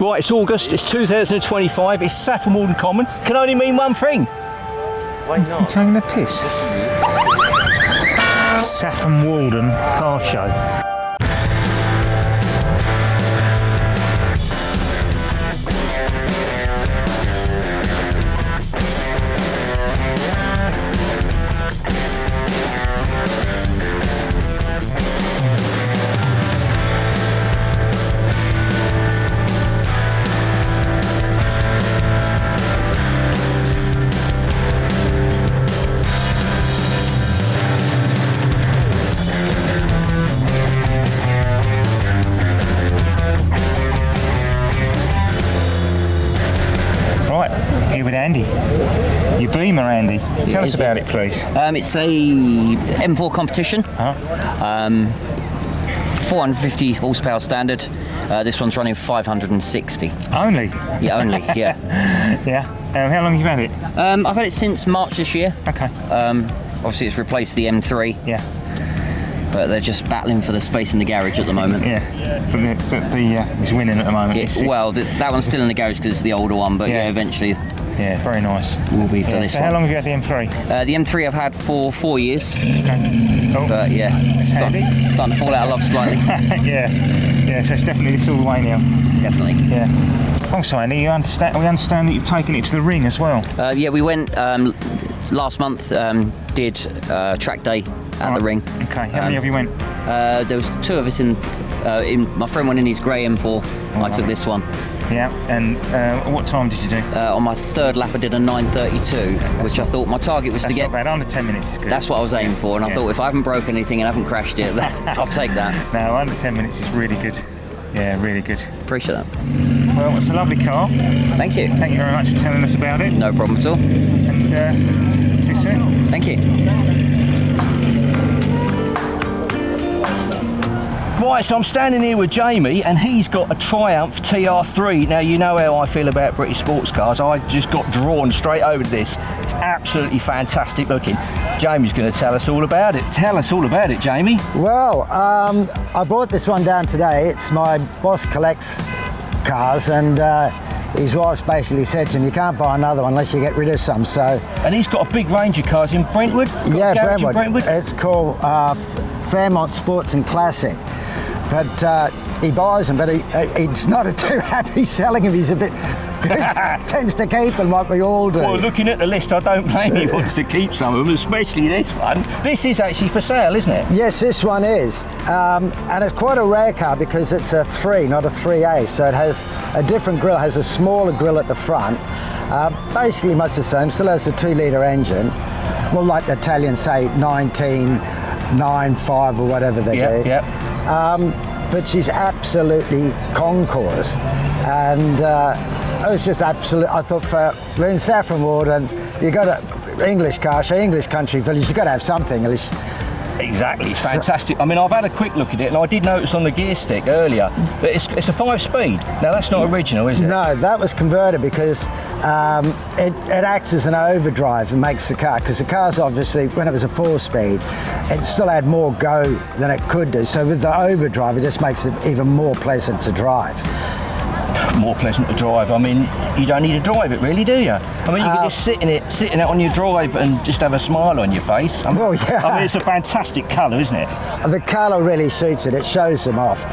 Right, it's August, it's 2025, it's Saffron Walden Common. Can only mean one thing. Why not? I'm taking a piss. Saffron Walden Car Show. Here with Andy, your Beamer, Andy. Tell us about it, please. It's a M4 competition, 450 horsepower standard. This one's running 560. Only? Yeah, only, yeah. Yeah. How long have you had it? I've had it since March this year. Okay. Obviously it's replaced the M3. Yeah. But they're just battling for the space in the garage at the moment. Yeah, but it's winning at the moment. Well, that one's still in the garage because it's the older one, but yeah, eventually. Yeah, very nice. Will be for this so one. how long have you had the M3? The M3 I've had for 4 years. Okay. Cool. But yeah, starting to fall out of love slightly. Yeah, so it's definitely all the way now. Definitely. Yeah. Also, Andy, we understand that you've taken it to the ring as well. Yeah, we went last month, did track day at the ring. Okay, how many of you went? There was 2 of us in my friend went in his grey M4, I took this one. Yeah, and what time did you do? On my 3rd lap I did a 9:32, which I thought my target was to get... That's not bad, under 10 minutes is good. That's what I was aiming for, and I thought if I haven't broken anything and haven't crashed it, I'll take that. No, under 10 minutes is really good. Yeah, really good. Appreciate that. Well, it's a lovely car. Thank you. Thank you very much for telling us about it. No problem at all. And see you soon. Thank you. Right, so I'm standing here with Jamie and he's got a Triumph TR3. Now, you know how I feel about British sports cars. I just got drawn straight over to this. It's absolutely fantastic looking. Jamie's going to tell us all about it. Tell us all about it, Jamie. Well, I brought this one down today. It's my boss collects cars, and his wife's basically said to him, you can't buy another one unless you get rid of some. So, and he's got a big range of cars in Brentwood? Yeah, Brentwood. It's called Fairmont Sports and Classic. But he buys them, but he's not too happy selling them. He's a bit... tends to keep them like we all do. Well, looking at the list, I don't blame he wants to keep some of them, especially this one. This is actually for sale, isn't it? Yes, this one is. And it's quite a rare car because it's a 3, not a 3A. So it has a different grille, has a smaller grille at the front. Basically much the same, still has a 2-litre engine. Well, like the Italians say, 1995 or whatever they do. Yep. But she's absolutely concourse. And it was just absolute. I thought we're in Saffron Walden, you got a English car show, English country village, you got to have something. Exactly, it's fantastic. I mean, I've had a quick look at it, and I did notice on the gear stick earlier that it's a 5-speed. Now, that's not original, is it? No, that was converted because it acts as an overdrive and makes the car, because the car's obviously, when it was a 4-speed, it still had more go than it could do. So with the overdrive, it just makes it even more pleasant to drive. More pleasant to drive. I mean, you don't need to drive it, really, do you? I mean, you can just sit in it on your drive and just have a smile on your face. Well, yeah. I mean, it's a fantastic colour, isn't it? The colour really suits it. It shows them off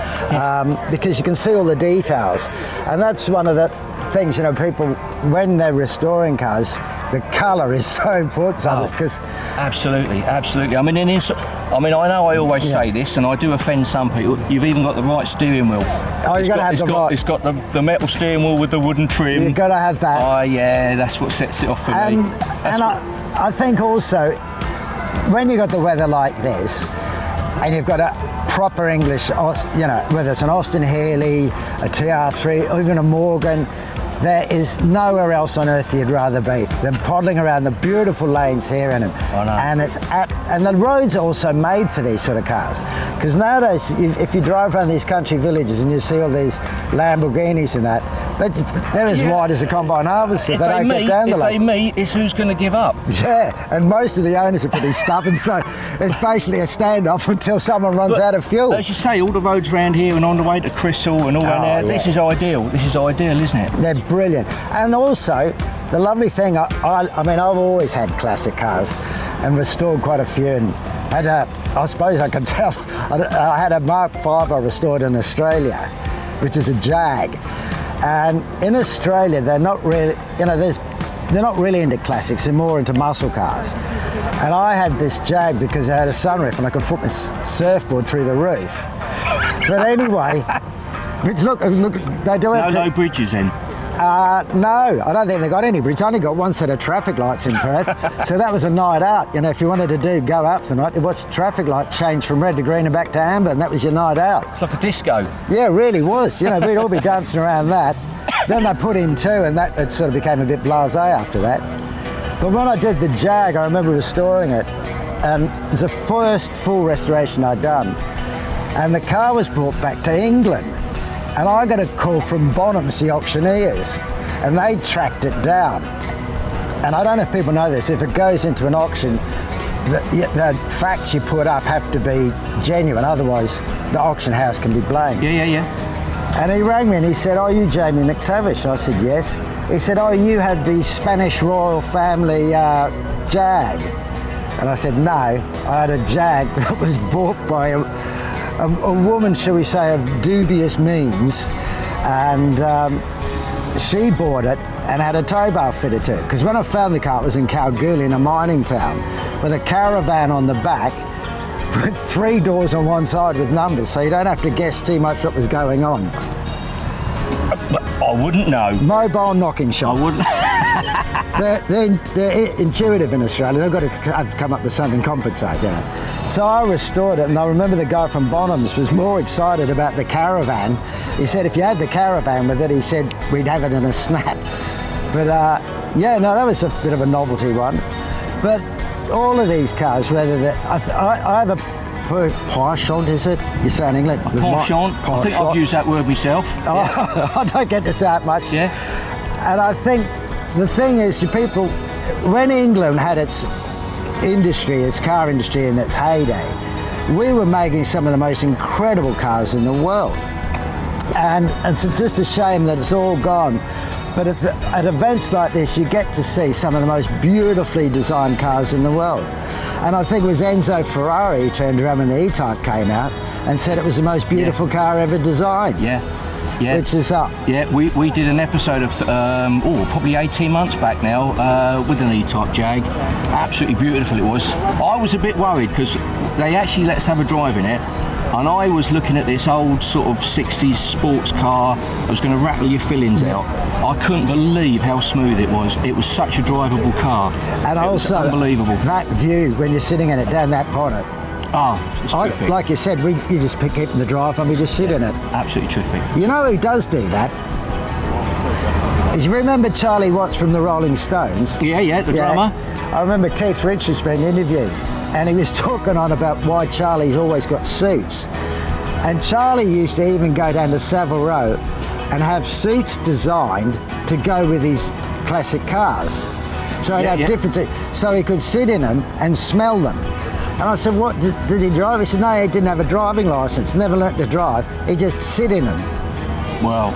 because you can see all the details, and that's one of the things, you know, people, when they're restoring cars, the colour is so important because absolutely. I mean, I know I always say this, and I do offend some people. You've even got the right steering wheel. Oh, you've got to have the right. It's got the metal steering wheel with the wooden trim. You've got to have that. Oh yeah, that's what sets it off for me. And I think also, when you got the weather like this, and you've got a proper English, you know, whether it's an Austin Healey, a TR3, or even a Morgan, there is nowhere else on earth you'd rather be than poddling around the beautiful lanes here in them. I know. And the roads are also made for these sort of cars. Because nowadays, if you drive around these country villages and you see all these Lamborghinis and that, They're as wide as a combine harvester. They don't get down the lake. If they meet, it's who's going to give up. Yeah, and most of the owners are pretty stubborn, so it's basically a standoff until someone runs out of fuel. As you say, all the roads around here and on the way to Crystal and all around there, this is ideal. This is ideal, isn't it? They're brilliant. And also, the lovely thing, I mean, I've always had classic cars and restored quite a few. And I suppose I can tell, I had a Mark V I restored in Australia, which is a Jag. And in Australia, they're not really, they're not really into classics, they're more into muscle cars. And I had this Jag because it had a sunroof and I could put my surfboard through the roof. But anyway, look, they do it. No bridges in. No, I don't think they got any bridges. I only got one set of traffic lights in Perth, so that was a night out. If you wanted to go out for the night, you watch the traffic light change from red to green and back to amber, and that was your night out. It's like a disco. Yeah, it really was. We'd all be dancing around that. Then they put in two, and it sort of became a bit blasé after that. But when I did the Jag, I remember restoring it, and it was the first full restoration I'd done. And the car was brought back to England. And I got a call from Bonhams, the auctioneers, and they tracked it down. And I don't know if people know this, if it goes into an auction, the facts you put up have to be genuine, otherwise the auction house can be blamed. Yeah. And he rang me and he said, "Oh, you Jamie McTavish?" I said, "Yes." He said, "Oh, you had the Spanish royal family Jag?" And I said, "No, I had a Jag that was bought by a woman, shall we say, of dubious means, and she bought it and had a tow bar fitted to it. Because when I found the car, it was in Kalgoorlie, in a mining town, with a caravan on the back, with 3 doors on one side with numbers, so you don't have to guess too much what was going on. I wouldn't know. Mobile knocking shop. I wouldn't. They're intuitive in Australia. They've got to come up with something compensate, So I restored it, and I remember the guy from Bonhams was more excited about the caravan. He said if you had the caravan with it, he said we'd have it in a snap. But that was a bit of a novelty one. But all of these cars, whether I have a Porsche, is it? You say in England? Porsche. I think I've used that word myself. Oh, I don't get to say it much. Yeah. And I think the thing is, people, when England had its industry, its car industry in its heyday, we were making some of the most incredible cars in the world. And it's just a shame that it's all gone. But at events like this, you get to see some of the most beautifully designed cars in the world. And I think it was Enzo Ferrari who turned around when the E-Type came out and said it was the most beautiful car ever designed. Yeah. Which is up. Yeah, we did an episode of, probably 18 months back now, with an E-Type Jag. Absolutely beautiful it was. I was a bit worried because they actually let us have a drive in it. And I was looking at this old sort of 60s sports car. I was going to rattle your fillings out. I couldn't believe how smooth it was. It was such a drivable car. And it also, was unbelievable. That view when you're sitting in it down that bonnet. It's terrific. Like you said, you just keep in the drive and we just sit in it. Absolutely terrific. You know who does do that? Is you remember Charlie Watts from the Rolling Stones? Yeah, the drummer. I remember Keith Richards being interviewed, and he was talking on about why Charlie's always got suits. And Charlie used to even go down to Savile Row and have suits designed to go with his classic cars. So he'd have different suits, so he could sit in them and smell them. And I said, what, did he drive? He said, no, he didn't have a driving licence, never learnt to drive. He just sit in them. Well.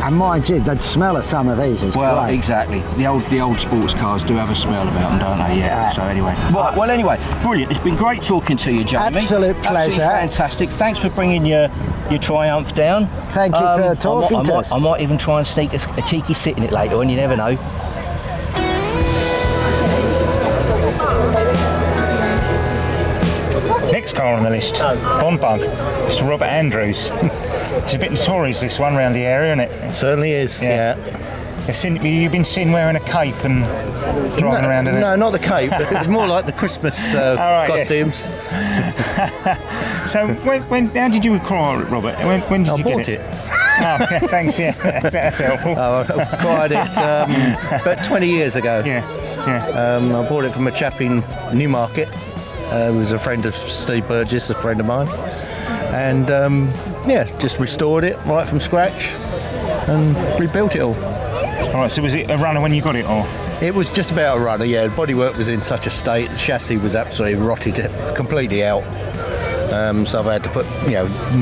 And mind you, the smell of some of these is great. Exactly. The old sports cars do have a smell about them, don't they? Yeah. So anyway. Well, anyway, brilliant. It's been great talking to you, Jamie. Absolute pleasure. Absolutely fantastic. Thanks for bringing your Triumph down. Thank you for talking to us. I might even try and sneak a cheeky sit in it later on, you never know. Next car on the list, Bond Bug. It's Robert Andrews. It's a bit notorious, this one, around the area, isn't it? Certainly is, yeah. You've been seen wearing a cape and driving around in it? No, not the cape. It's more like the Christmas costumes. Yes. So, how did you acquire it, Robert? When did you get it? Oh, yeah, thanks, yeah. That's helpful. I acquired it about 20 years ago. Yeah. I bought it from a chap in Newmarket. Who was a friend of Steve Burgess, a friend of mine. And just restored it right from scratch. and rebuilt it all. All right, so was it a runner when you got it, or? It was just about a runner, yeah. The bodywork was in such a state, the chassis was absolutely rotted completely out. So I've had to put,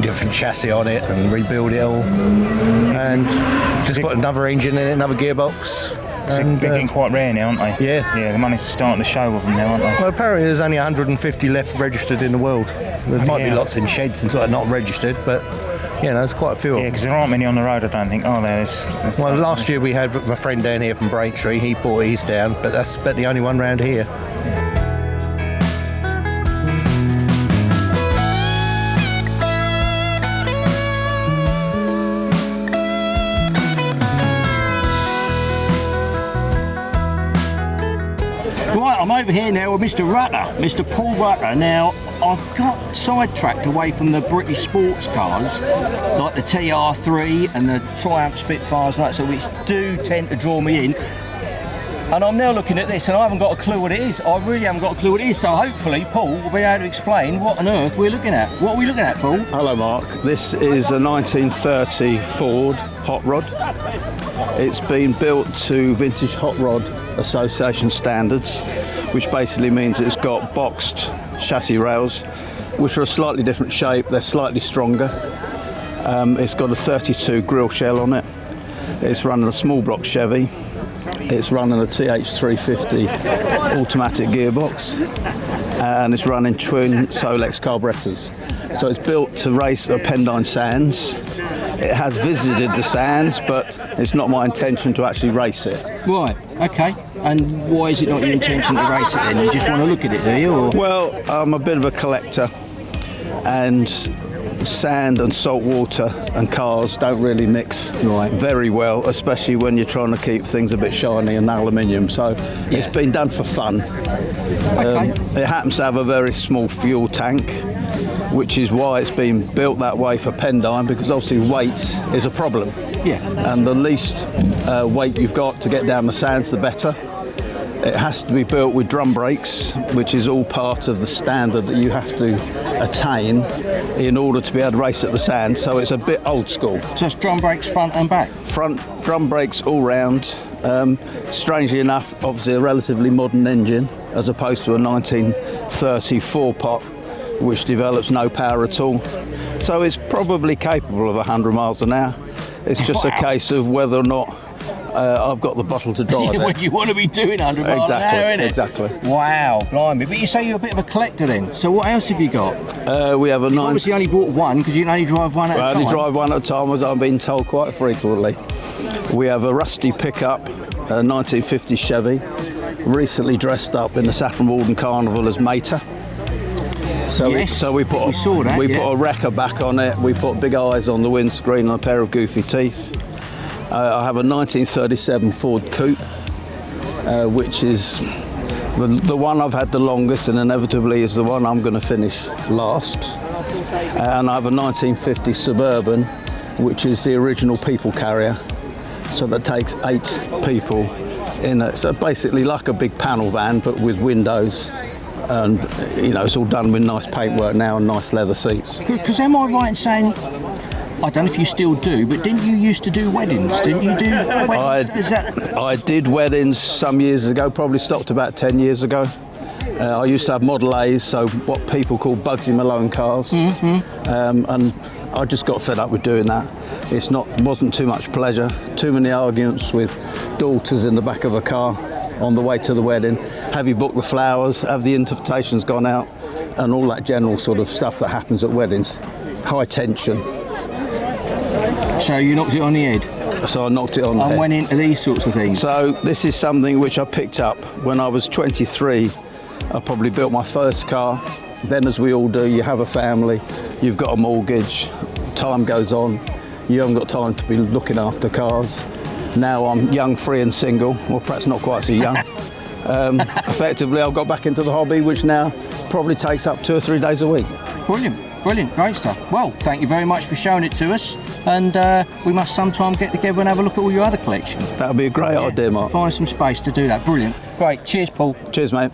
different chassis on it and rebuild it all. And just put another engine in it, another gearbox. So they're getting quite rare now, aren't they? Yeah. Yeah, the money's starting to show of them now, aren't they? Well, apparently there's only 150 left registered in the world. There might be lots in sheds and sort of not registered, but there's quite a few. Yeah, because there aren't many on the road, I don't think. Oh, there's well, last year we had my friend down here from Braintree. He brought his down, but that's about the only one round here. Right, I'm over here now with Mr. Rutter, Mr. Paul Rutter. Now, I've got sidetracked away from the British sports cars, like the TR3 and the Triumph Spitfires, and that, so which do tend to draw me in. And I'm now looking at this, and I haven't got a clue what it is. I really haven't got a clue what it is. So hopefully, Paul will be able to explain what on earth we're looking at. What are we looking at, Paul? Hello, Mark. This is a 1930 Ford hot rod. It's been built to Vintage Hot Rod Association standards, which basically means it's got boxed chassis rails, which are a slightly different shape. They're slightly stronger. It's got a 32 grill shell on it. It's running a small block Chevy. It's running a TH350 automatic gearbox, and it's running twin Solex carburetors. So it's built to race at Pendine Sands. It has visited the sands, but it's not my intention to actually race it. Right, okay. And why is it not your intention to race it then? You just want to look at it, do you? Or? Well, I'm a bit of a collector, and sand and salt water and cars don't really mix very well, especially when you're trying to keep things a bit shiny and aluminium. So it's been done for fun. Okay. It happens to have a very small fuel tank, which is why it's been built that way for Pendine, because obviously weight is a problem. Yeah. And the least weight you've got to get down the sands, the better. It has to be built with drum brakes, which is all part of the standard that you have to attain in order to be able to race at the sand. So it's a bit old school. So it's drum brakes front and back? Front drum brakes all round. Strangely enough, obviously a relatively modern engine, as opposed to a 1930 4-pot, which develops no power at all. So it's probably capable of 100 miles an hour. It's just a case of whether or not I've got the bottle to drive it. Well, you want to be doing 100 miles an hour, innit? Exactly. Wow, blimey. But you say you're a bit of a collector then. So what else have you got? We have a You obviously only bought one, because you can only drive one at a time. I only drive one at a time, as I've been told quite frequently. We have a rusty pickup, a 1950 Chevy, recently dressed up in the Saffron Walden Carnival as Mater. So we put a wrecker back on it. We put big eyes on the windscreen and a pair of goofy teeth. I have a 1937 Ford Coupe, which is the one I've had the longest, and inevitably is the one I'm going to finish last. And I have a 1950 Suburban, which is the original people carrier. So that takes 8 people in it. So basically like a big panel van, but with windows. And it's all done with nice paintwork now and nice leather seats. Because am I right in saying, I don't know if you still do, but didn't you used to do weddings? Didn't you do weddings? I did weddings some years ago, probably stopped about 10 years ago. I used to have Model A's, so what people call Bugsy Malone cars. And I just got fed up with doing that. It wasn't too much pleasure, too many arguments with daughters in the back of a car on the way to the wedding. Have you booked the flowers? Have the invitations gone out? And all that general sort of stuff that happens at weddings. High tension. So you knocked it on the head? So I knocked it on the head. And went into these sorts of things? So this is something which I picked up when I was 23. I probably built my first car. Then, as we all do, you have a family, you've got a mortgage, time goes on, you haven't got time to be looking after cars. Now I'm young, free and single, well perhaps not quite so young. Effectively I've got back into the hobby, which now probably takes up 2 or 3 days a week. Brilliant, great stuff. Well, thank you very much for showing it to us, and we must sometime get together and have a look at all your other collection. That would be a great idea, Mark. Find some space to do that. Brilliant. Great, cheers Paul. Cheers mate.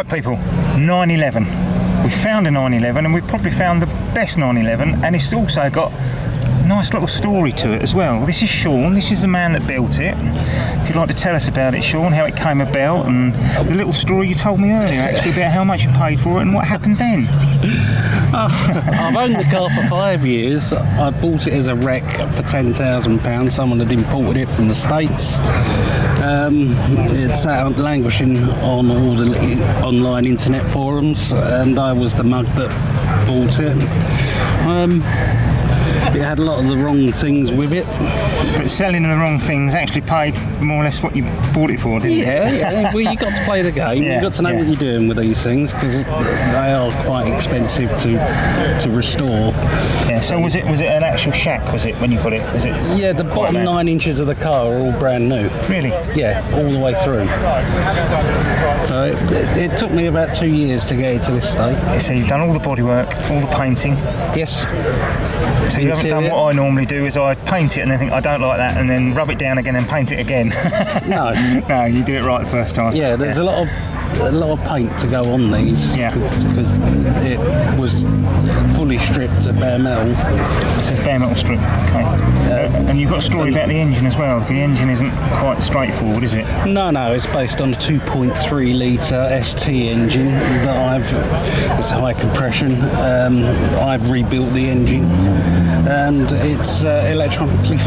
Right, people, 911. We found a 911, and we probably found the best 911, and it's also got a nice little story to it as well. This is Sean. This is the man that built it. If you'd like to tell us about it, Sean, how it came about, and the little story you told me earlier, actually, about how much you paid for it and what happened then. I've owned the car for 5 years. I bought it as a wreck for £10,000. Someone had imported it from the States. It sat out languishing on all the online internet forums, and I was the mug that bought it. It had a lot of the wrong things with it. But selling the wrong things actually paid more or less what you bought it for, didn't it? Yeah. Well, you got to play the game. Yeah, You've got to know what you're doing with these things, because they are quite expensive to restore. Yeah. So was it an actual shack? Was it when you got it? Was it? Yeah, the bottom 9 inches of the car are all brand new. Really? Yeah, all the way through. So it took me about 2 years to get it to this state. So you've done all the bodywork, all the painting. Yes. So you haven't done what I normally do, is I paint it and then think I don't like that, and then rub it down again and paint it again. No. No, you do it right the first time. Yeah, there's a lot of paint to go on these. Yeah. Because it was fully stripped to bare metal. It's a bare metal strip. Okay. And you've got a story about the engine as well. The engine isn't quite straightforward, is it? No, it's based on a 2.3 litre ST engine that it's high compression. I've rebuilt the engine, and it's electronically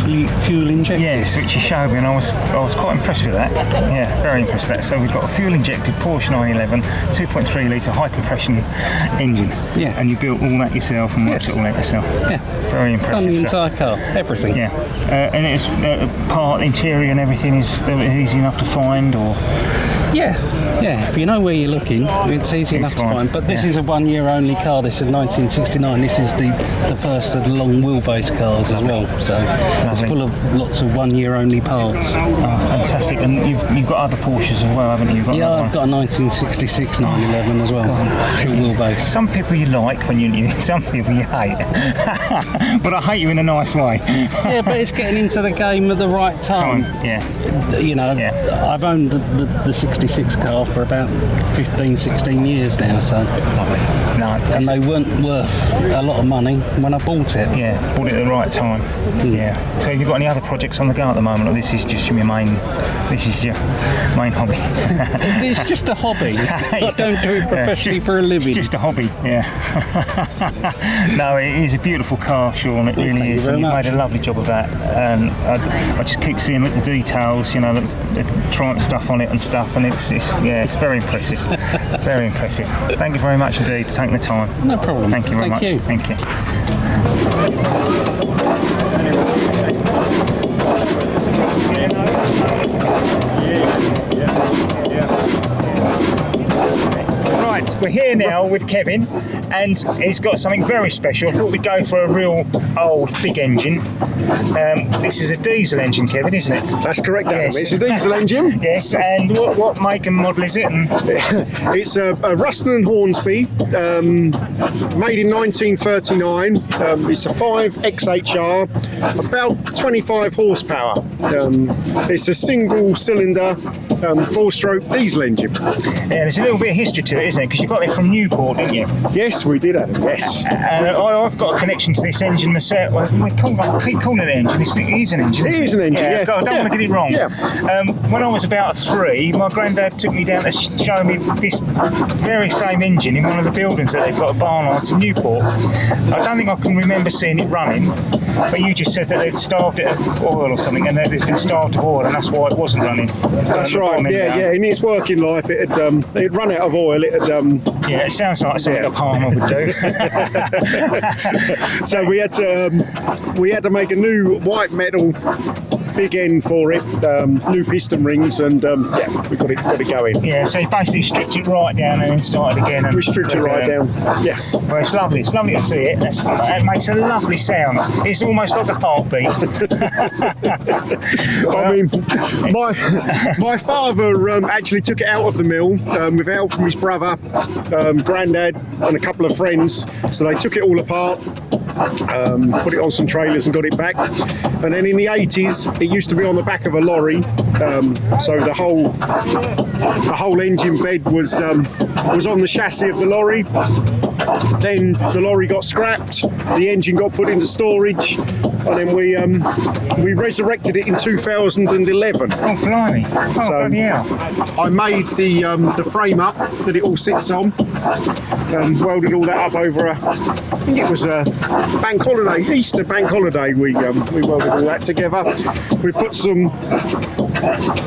fuel injected. Yes, which you showed me, and I was quite impressed with that. Yeah, very impressed with that. So we've got a fuel injected Porsche 911, 2.3 litre high compression engine. Yeah. And you built all that yourself and worked it all out yourself. Yeah. Very impressive. Done the stuff. entire car, everything. Yeah. And it's part interior and everything is easy enough to find, or? Yeah. If you know where you're looking, it's easy enough to fine. find. But this is a 1 year only car. This is 1969. This is the first of the long wheelbase cars as well. So it's full of lots of 1 year only parts. Oh, fantastic. And you've got other Porsches as well, haven't you? I've got a 1966 911 as well. Dual wheelbase. Some people you like when you interview, some people you hate. But I hate you in a nice way. Yeah, but it's getting into the game at the right time. Yeah. You know, I've owned the 66 car for about 15, 16 years now, so. Lovely. No, and they weren't worth a lot of money when I bought it. Yeah, bought it at the right time. Yeah. So have you got any other projects on the go at the moment, or this is your main hobby? It's just a hobby. I don't do it professionally for a living. It's just a hobby, yeah. No, it is a beautiful car, Sean, it really is. And you've made a lovely job of that. And I just keep seeing little details, the Triumph stuff on it and stuff, and it's very impressive. Very impressive. Thank you very much indeed for taking the time. No problem. Thank you very much. Thank you. Right, we're here now with Kevin, and he's got something very special. I thought we'd go for a real old big engine. This is a diesel engine, Kevin, isn't it? That's correct, Adam. Yes. It's a diesel engine. Yes, and what make and model is it? It's a Ruston and Hornsby, made in 1939. It's a 5 XHR, about 25 horsepower. It's a single cylinder, 4-stroke diesel engine. Yeah, there's a little bit of history to it, isn't it? Because you got it from Newport, didn't you? Yes, we did, Adam. Yes. And I've got a connection to this engine myself. Well, I keep calling it an engine. It is an engine. It is an engine, yeah. God, I don't want to get it wrong. Yeah. When I was about 3, my granddad took me down to show me this very same engine in one of the buildings that they've got a barn on in Newport. I don't think I can remember seeing it running, but you just said that they'd starved it of oil or something, and that it's been starved of oil, and that's why it wasn't running. That's right. Yeah. In its working life, it had run out of oil. It had. Yeah, it sounds like something a Palmer would do. So we had to make a new white metal big end for it, new piston rings, and we got it going. Yeah, so you basically stripped it right down and then started again. And we stripped it right down. Yeah. Well, it's lovely. It's lovely to see it. It makes a lovely sound. It's almost like a heartbeat. I mean, my father actually took it out of the mill with help from his brother, granddad, and a couple of friends. So they took it all apart, put it on some trailers and got it back. And then in the 80s, it used to be on the back of a lorry, so the whole engine bed was on the chassis of the lorry. Then the lorry got scrapped, the engine got put into storage, and then we resurrected it in 2011. Oh, blimey. Oh, So, bloody hell. I made the frame up that it all sits on, welded all that up over I think it was a bank holiday, Easter bank holiday. We welded all that together. We put some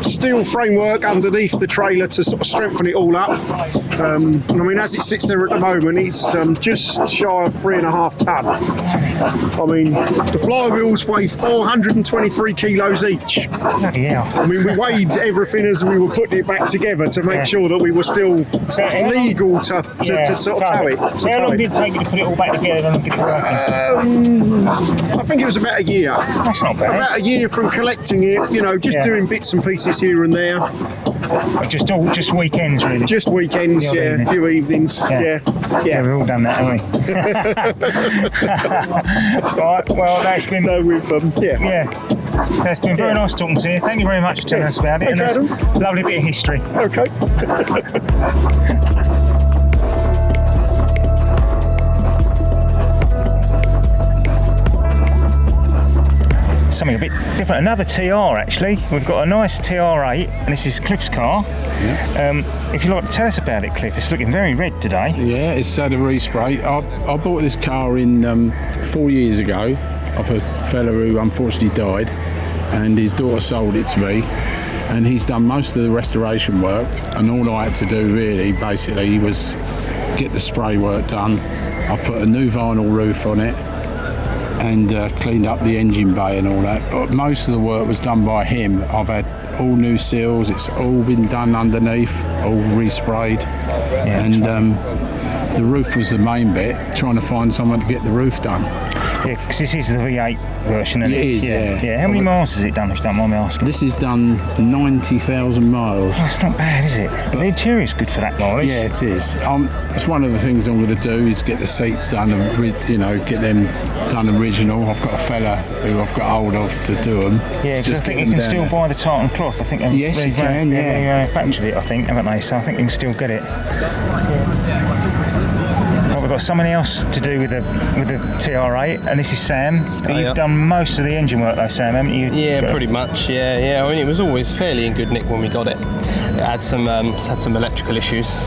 steel framework underneath the trailer to sort of strengthen it all up. And I mean, as it sits there at the moment, it's just shy of 3.5 tonne. I mean, the flywheels weigh 423 kilos each. Bloody hell. I mean, we weighed everything as we were putting it back together to make sure that we were still legal to sort of tow it. So how long did it take you to put it all back together and get it working? I think it was about a year. That's not bad. About a year from collecting it, just doing bits and pieces here and there. Just weekends, really. Just weekends, The odd yeah, evening. a few evenings, yeah. We've all done that, haven't we? Right, well, that's been... So we've, Yeah. It's been very nice talking to you. Thank you very much for telling us about it. Okay, And that's Adam. a lovely bit of history. Okay. Something a bit different. Another TR, actually. We've got a nice TR8, and this is Cliff's car. Yeah. If you'd like to tell us about it, Cliff, it's looking very red today. Yeah, it's had a respray. I bought this car in 4 years ago off a fella who unfortunately died, and his daughter sold it to me, and he's done most of the restoration work, and all I had to do really basically was get the spray work done. I put a new vinyl roof on it and cleaned up the engine bay and all that, but most of the work was done by him. I've had all new seals, it's all been done underneath, all resprayed, and the roof was the main bit, trying to find someone to get the roof done. Yeah, because this is the V8 version, isn't it? It is, yeah. How many miles has it done, if you don't mind me asking? This has done 90,000 miles. That's not bad, is it? But the interior's good for that mileage. Yeah, it is. It's one of the things I'm going to do is get the seats done, and get them done original. I've got a fella who I've got hold of to do them. Yeah, because I think you can still buy the tartan cloth. I think Yes, you can, they manufactured it, I think, haven't they? So I think you can still get it. Well, we've got something else to do with the TR8, and this is Sam. You've done most of the engine work though, Sam, haven't you? Yeah, pretty much. Yeah. I mean, it was always fairly in good nick when we got it. It had some electrical issues,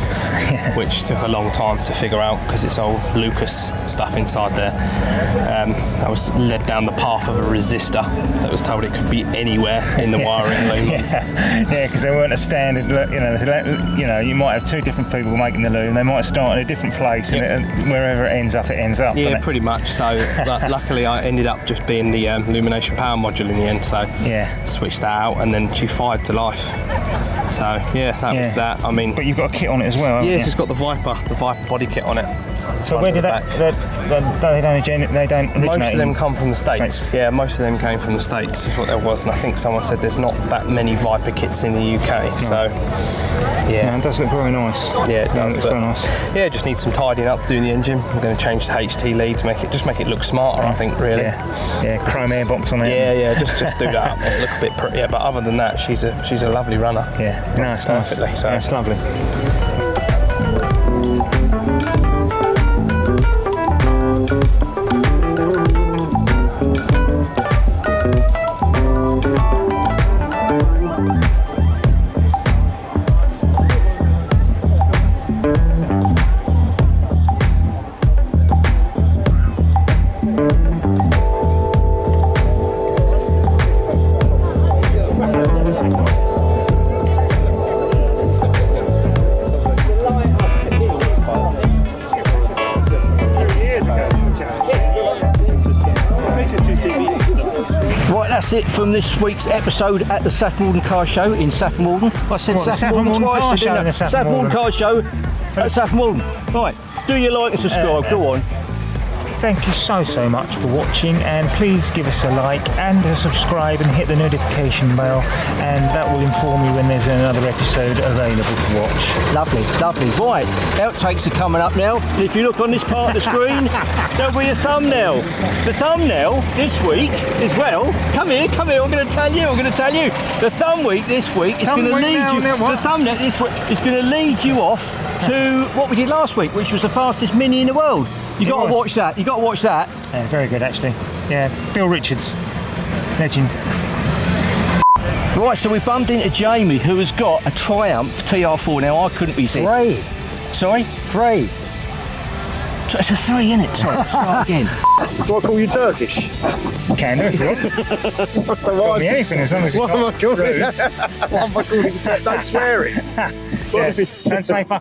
which took a long time to figure out because it's old Lucas stuff inside there. I was led down the path of a resistor that was told it could be anywhere in the wiring loom. Yeah, because they weren't a standard. You might have two different people making the loom. They might start in a different place, and wherever it ends up, it ends up. Yeah, pretty much. So luckily, I ended up just being the illumination power module in the end. So switched that out, and then G5 to life. So that was that. I mean, but you've got a kit on it as well. Yeah, it's got the Viper body kit on it. So where did they don't originate? Most of them come from the States. Yeah, most of them came from the States is what there was, and I think someone said there's not that many Viper kits in the UK. So it does look very nice. Yeah, it does. It looks very nice. Yeah, it just needs some tidying up doing the engine. I'm going to change the HT lead to make it look smarter. I think really. Yeah, chrome airbox on it. Yeah, just do that up, make it look a bit prettier. But other than that, she's a lovely runner. Yeah, it's perfectly. Nice. So it's lovely. That's it from this week's episode at the Saffron Walden Car Show in Saffron Walden. I said Saffron Walden twice, didn't I? Saffron Walden Car Show at Saffron Walden. Right, do your like and subscribe. Go on. thank you so much for watching, and please give us a like and a subscribe and hit the notification bell, and that will inform you when there's another episode available to watch. Lovely. Right, outtakes are coming up now. If you look on this part of the screen, there'll be a thumbnail. The thumbnail this week as well. Come here. I'm going to tell you. The thumb week this week is going to lead you. The thumbnail this week is going to lead you off to what we did last week, which was the fastest Mini in the world. You got to watch that. Yeah, very good actually. Yeah, Bill Richards, legend. Right, so we bumped into Jamie, who has got a Triumph TR4. Now I couldn't be seen. 3. Sorry? 3. It's a 3, isn't it? Sorry, start again. Do I call you Turkish? Can do if you want. So Call me anything as long as it's what am I not calling rude. What am I calling you? Don't swear it. Yeah, don't say fuck